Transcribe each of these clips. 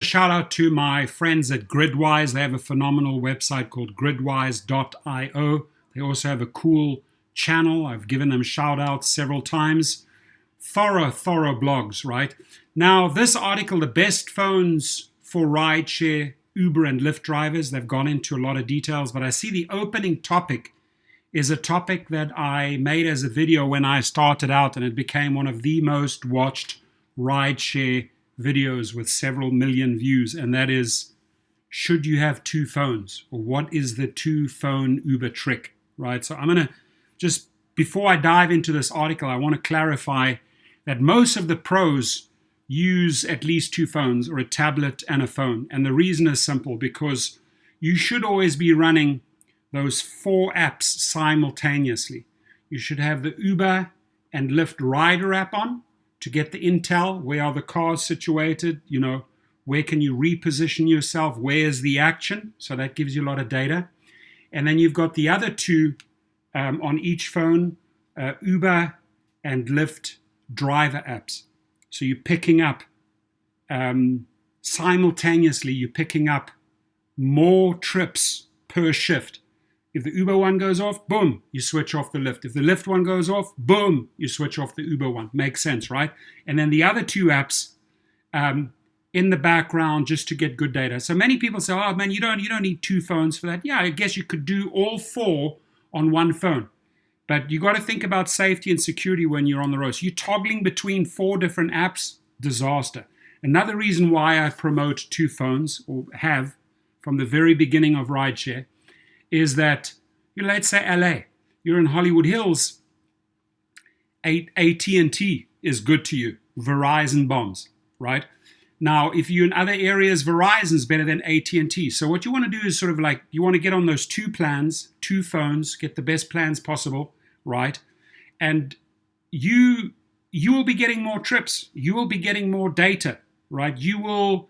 Shout out to my friends at Gridwise. They have a phenomenal website called gridwise.io. They also have a cool channel. I've given them shout outs several times. Thorough blogs, right? Now, this article, the best phones for rideshare, Uber and Lyft drivers, they've gone into a lot of details, but I see the opening topic is a topic that I made as a video when I started out, and it became one of the most watched rideshare videos with several million views, and that is, should you have two phones? Or what is the two phone Uber trick, right? So I'm going to just, before I dive into this article, I want to clarify that most of the pros use at least two phones, or a tablet and a phone. And the reason is simple, because you should always be running those 4 apps simultaneously. You should have the Uber and Lyft Rider app on to get the intel. Where are the cars situated? Where can you reposition yourself? Where's the action? So that gives you a lot of data. And then you've got the other two on each phone, Uber and Lyft driver apps. So you're picking up, simultaneously, you're picking up more trips per shift. If the Uber one goes off, boom, you switch off the Lyft. If the Lyft one goes off, boom, you switch off the Uber one. Makes sense, right? And then the other two apps in the background just to get good data. So many people say, oh man, you don't need two phones for that. Yeah, I guess you could do all 4 on one phone. But you got to think about safety and security when you're on the road. So you're toggling between 4 different apps, disaster. Another reason why I promote two phones, or have from the very beginning of rideshare, is that, let's say LA, you're in Hollywood Hills, AT&T is good to you. Verizon bombs, right? Now, if you're in other areas, Verizon's better than AT&T. So what you want to do is sort of like, you want to get on those 2 plans, 2 phones, get the best plans possible, right? And you will be getting more trips. You will be getting more data, right? The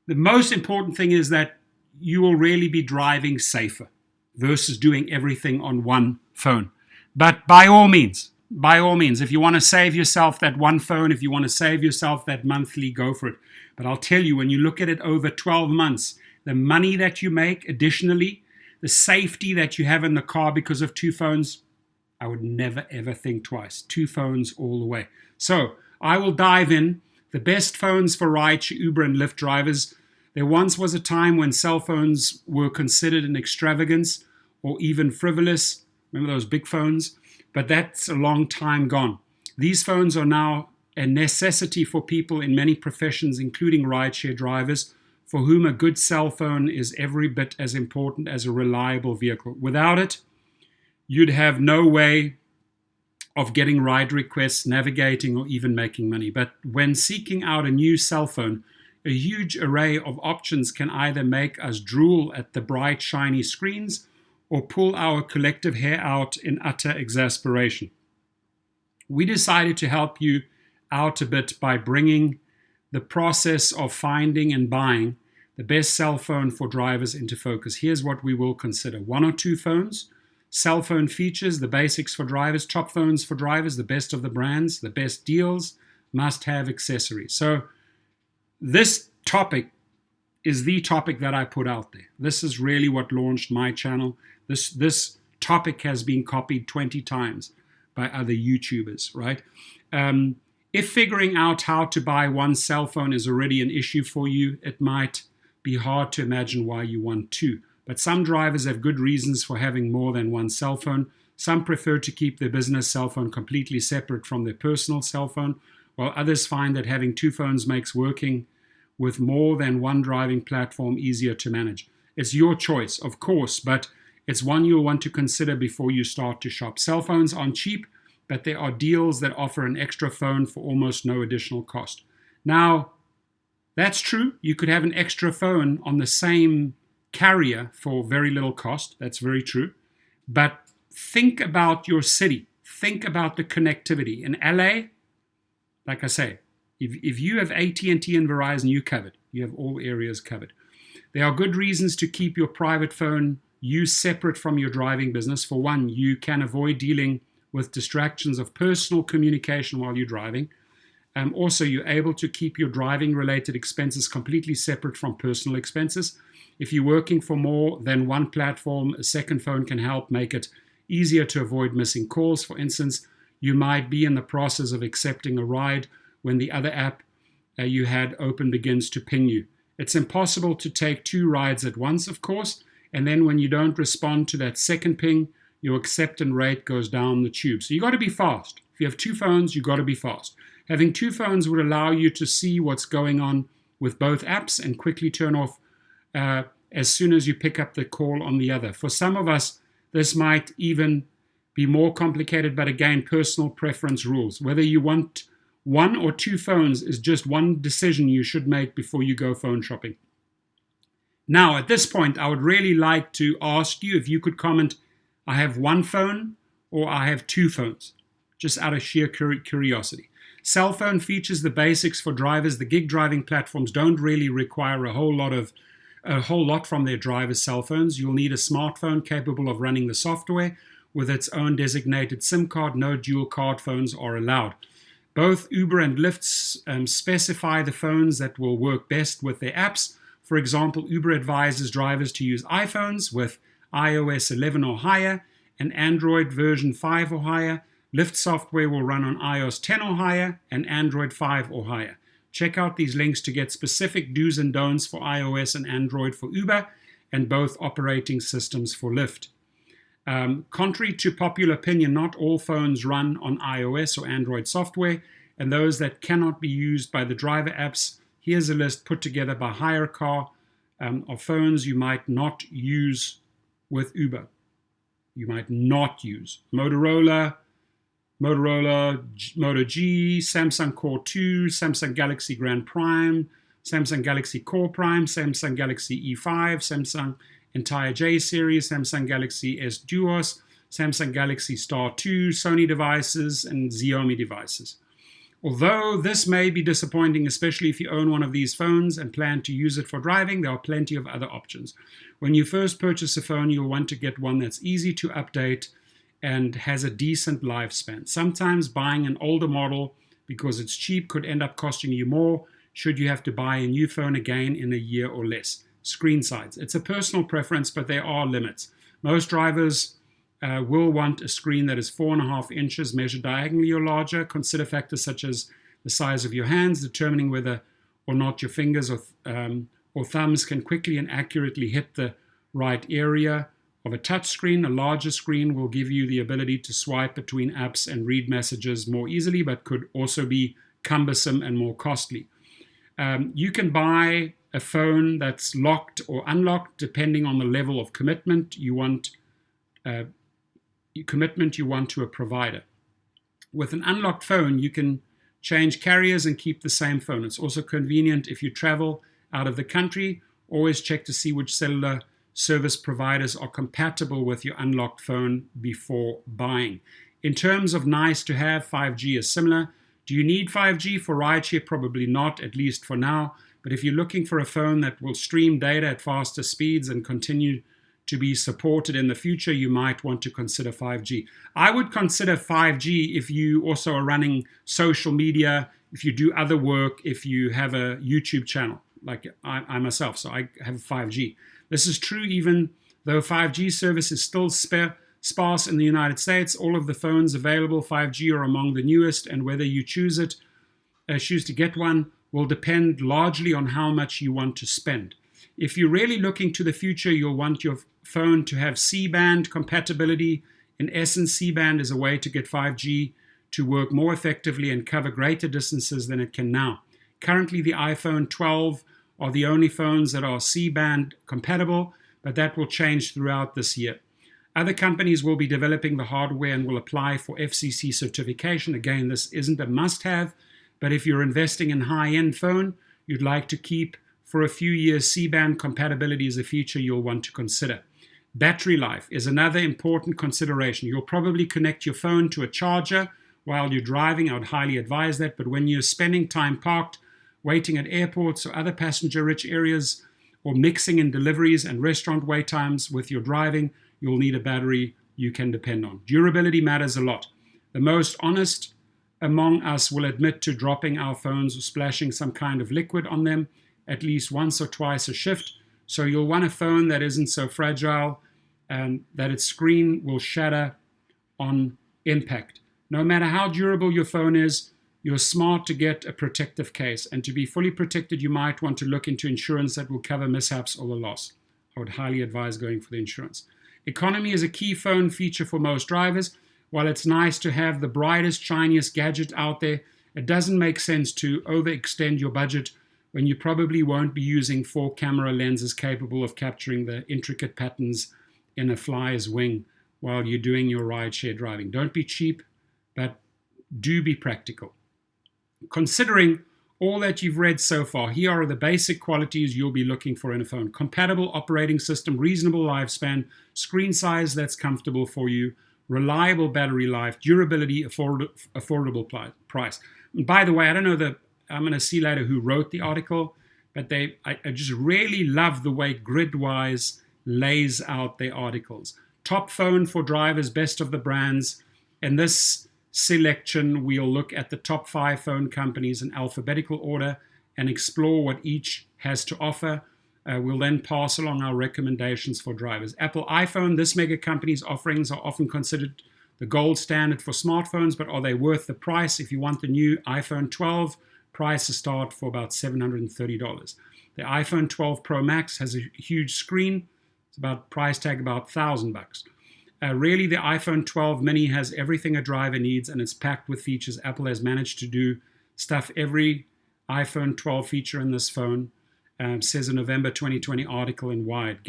most important thing is that you will really be driving safer versus doing everything on one phone. But by all means, if you want to save yourself that one phone, if you want to save yourself that monthly, go for it. But I'll tell you, when you look at it over 12 months, the money that you make additionally, the safety that you have in the car because of 2 phones, I would never ever think twice. 2 phones all the way. So I will dive in. The best phones for rideshare, Uber and Lyft drivers. There once was a time when cell phones were considered an extravagance or even frivolous. Remember those big phones? But that's a long time gone. These phones are now a necessity for people in many professions, including rideshare drivers, for whom a good cell phone is every bit as important as a reliable vehicle. Without it, you'd have no way of getting ride requests, navigating, or even making money. But when seeking out a new cell phone, a huge array of options can either make us drool at the bright, shiny screens or pull our collective hair out in utter exasperation. We decided to help you out a bit by bringing the process of finding and buying the best cell phone for drivers into focus. Here's what we will consider. 1 or 2 phones, cell phone features, the basics for drivers, top phones for drivers, the best of the brands, the best deals, must-have accessories. So this topic is the topic that I put out there. This is really what launched my channel. This topic has been copied 20 times by other YouTubers, right? If figuring out how to buy one cell phone is already an issue for you, it might be hard to imagine why you want 2. But some drivers have good reasons for having more than one cell phone. Some prefer to keep their business cell phone completely separate from their personal cell phone, while others find that having 2 phones makes working with more than one driving platform easier to manage. It's your choice, of course, but it's one you'll want to consider before you start to shop. Cell phones aren't cheap, but there are deals that offer an extra phone for almost no additional cost. Now, that's true. You could have an extra phone on the same carrier for very little cost. That's very true. But think about your city. Think about the connectivity. In LA, like I say, if you have AT&T and Verizon, you're covered. You have all areas covered. There are good reasons to keep your private phone use separate from your driving business. For one, you can avoid dealing with distractions of personal communication while you're driving. Also, you're able to keep your driving-related expenses completely separate from personal expenses. If you're working for more than one platform, a second phone can help make it easier to avoid missing calls. For instance, you might be in the process of accepting a ride when the other app you had open begins to ping you. It's impossible to take 2 rides at once, of course, and then when you don't respond to that second ping, your acceptance rate goes down the tube. So you got to be fast. If you have 2 phones, you got to be fast. Having 2 phones would allow you to see what's going on with both apps and quickly turn off as soon as you pick up the call on the other. For some of us, this might even be more complicated, but again, personal preference rules. Whether you want 1 or 2 phones is just one decision you should make before you go phone shopping. Now, at this point, I would really like to ask you if you could comment, I have 1 phone or I have 2 phones, just out of sheer curiosity. Cell phone features the basics for drivers. The gig driving platforms don't really require a whole lot from their drivers' cell phones. You'll need a smartphone capable of running the software with its own designated SIM card. No dual card phones are allowed. Both Uber and Lyft specify the phones that will work best with their apps. For example, Uber advises drivers to use iPhones with iOS 11 or higher and Android version 5 or higher. Lyft software will run on iOS 10 or higher and Android 5 or higher. Check out these links to get specific do's and don'ts for iOS and Android for Uber and both operating systems for Lyft. Contrary to popular opinion, not all phones run on iOS or Android software, and those that cannot be used by the driver apps, here's a list put together by HireCar of phones you might not use with Uber. You might not use Motorola Moto G, Samsung Core 2, Samsung Galaxy Grand Prime, Samsung Galaxy Core Prime, Samsung Galaxy E5, Samsung entire J series, Samsung Galaxy S Duos, Samsung Galaxy Star 2, Sony devices, and Xiaomi devices. Although this may be disappointing, especially if you own one of these phones and plan to use it for driving, there are plenty of other options. When you first purchase a phone, you'll want to get one that's easy to update and has a decent lifespan. Sometimes buying an older model because it's cheap could end up costing you more should you have to buy a new phone again in a year or less. Screen size. It's a personal preference, but there are limits. Most drivers will want a screen that is 4.5 inches measured diagonally or larger. Consider factors such as the size of your hands, determining whether or not your fingers or thumbs can quickly and accurately hit the right area of a touch screen. A larger screen will give you the ability to swipe between apps and read messages more easily, but could also be cumbersome and more costly. You can buy a phone that's locked or unlocked depending on the level of commitment you want to a provider. With an unlocked phone, you can change carriers and keep the same phone. It's also convenient if you travel out of the country. Always check to see which cellular service providers are compatible with your unlocked phone before buying. In terms of nice to have, 5G is similar. Do you need 5G for rideshare? Probably not, at least for now. But if you're looking for a phone that will stream data at faster speeds and continue to be supported in the future, you might want to consider 5G. I would consider 5G if you also are running social media, if you do other work, if you have a YouTube channel, like I myself, so I have 5G. This is true even though 5G service is still sparse in the United States. All of the phones available 5G are among the newest, and whether you choose to get one will depend largely on how much you want to spend. If you're really looking to the future, you'll want your phone to have C-band compatibility. In essence, C-band is a way to get 5G to work more effectively and cover greater distances than it can now. Currently, the iPhone 12 are the only phones that are C-band compatible, but that will change throughout this year. Other companies will be developing the hardware and will apply for FCC certification. Again, this isn't a must-have, but if you're investing in a high-end phone, you'd like to keep for a few years, C-band compatibility is a feature you'll want to consider. Battery life is another important consideration. You'll probably connect your phone to a charger while you're driving. I would highly advise that, but when you're spending time parked, waiting at airports or other passenger-rich areas, or mixing in deliveries and restaurant wait times with your driving, you'll need a battery you can depend on. Durability matters a lot. The most honest among us will admit to dropping our phones or splashing some kind of liquid on them at least once or twice a shift. So you'll want a phone that isn't so fragile and that its screen will shatter on impact. No matter how durable your phone is, you're smart to get a protective case. And to be fully protected, you might want to look into insurance that will cover mishaps or the loss. I would highly advise going for the insurance. Economy is a key phone feature for most drivers. While it's nice to have the brightest, shiniest gadget out there, it doesn't make sense to overextend your budget when you probably won't be using 4 camera lenses capable of capturing the intricate patterns in a fly's wing while you're doing your rideshare driving. Don't be cheap, but do be practical. Considering all that you've read so far, here are the basic qualities you'll be looking for in a phone. Compatible operating system, reasonable lifespan, screen size that's comfortable for you, reliable battery life, durability, affordable price. And by the way, I don't know I'm going to see later who wrote the article, but I just really love the way Gridwise lays out their articles. Top phone for drivers, best of the brands. In this selection, we'll look at the top 5 phone companies in alphabetical order and explore what each has to offer. We'll then pass along our recommendations for drivers. Apple iPhone, this mega company's offerings are often considered the gold standard for smartphones, but are they worth the price? If you want the new iPhone 12, prices start for about $730. The iPhone 12 Pro Max has a huge screen. It's about price tag about $1,000. Really, the iPhone 12 mini has everything a driver needs, and it's packed with features. Apple has managed to do stuff every iPhone 12 feature in this phone, says a November 2020 article in Wired.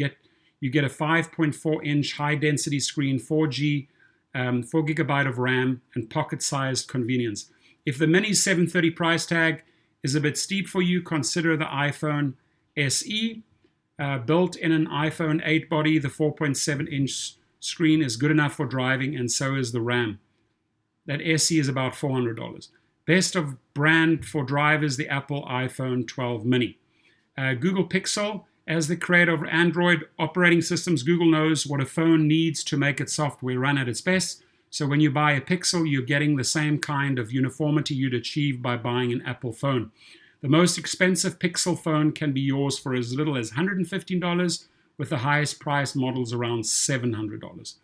You get a 5.4-inch high-density screen, 4G, 4 gigabyte of RAM, and pocket-sized convenience. If the mini 730 price tag is a bit steep for you, consider the iPhone SE. Built in an iPhone 8 body, the 4.7-inch screen is good enough for driving, and so is the RAM. That SE is about $400. Best of brand for drivers, the Apple iPhone 12 mini. Google Pixel, as the creator of Android operating systems, Google knows what a phone needs to make its software run at its best. So when you buy a Pixel, you're getting the same kind of uniformity you'd achieve by buying an Apple phone. The most expensive Pixel phone can be yours for as little as $115, with the highest priced models around $700.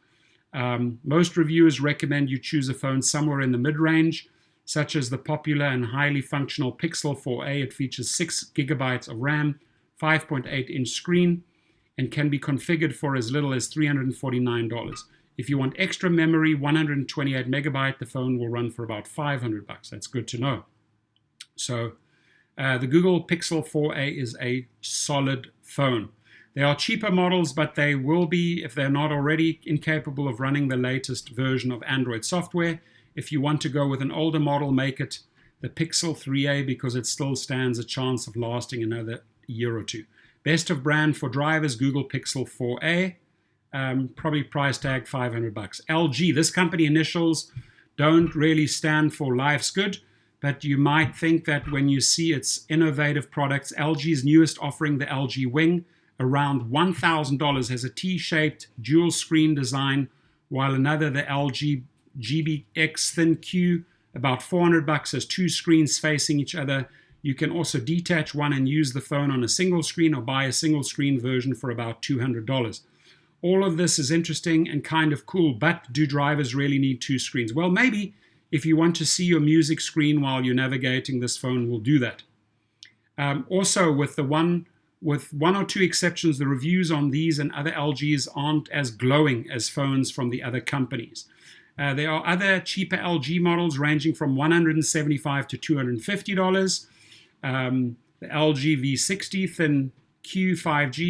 Most reviewers recommend you choose a phone somewhere in the mid-range, such as the popular and highly functional Pixel 4a. It features 6 gigabytes of RAM, 5.8-inch screen, and can be configured for as little as $349. If you want extra memory, 128 megabyte, the phone will run for about $500. That's good to know. So the Google Pixel 4a is a solid phone. There are cheaper models, but they will be, if they're not already, incapable of running the latest version of Android software. If you want to go with an older model, make it the Pixel 3a because it still stands a chance of lasting another year or two. Best of brand for drivers, Google Pixel 4a. Probably price tag $500. LG, this company initials don't really stand for life's good, but you might think that when you see its innovative products. LG's newest offering, the LG Wing, around $1,000, has a T-shaped dual screen design, while another, the LG GBX Thin Q, about $400, has 2 screens facing each other. You can also detach one and use the phone on a single screen or buy a single screen version for about $200. All of this is interesting and kind of cool, but do drivers really need 2 screens? Well, maybe if you want to see your music screen while you're navigating, this phone will do that. Also, with one or two exceptions, the reviews on these and other LGs aren't as glowing as phones from the other companies. There are other cheaper LG models ranging from $175 to $250. The LG V60 Thin Q 5G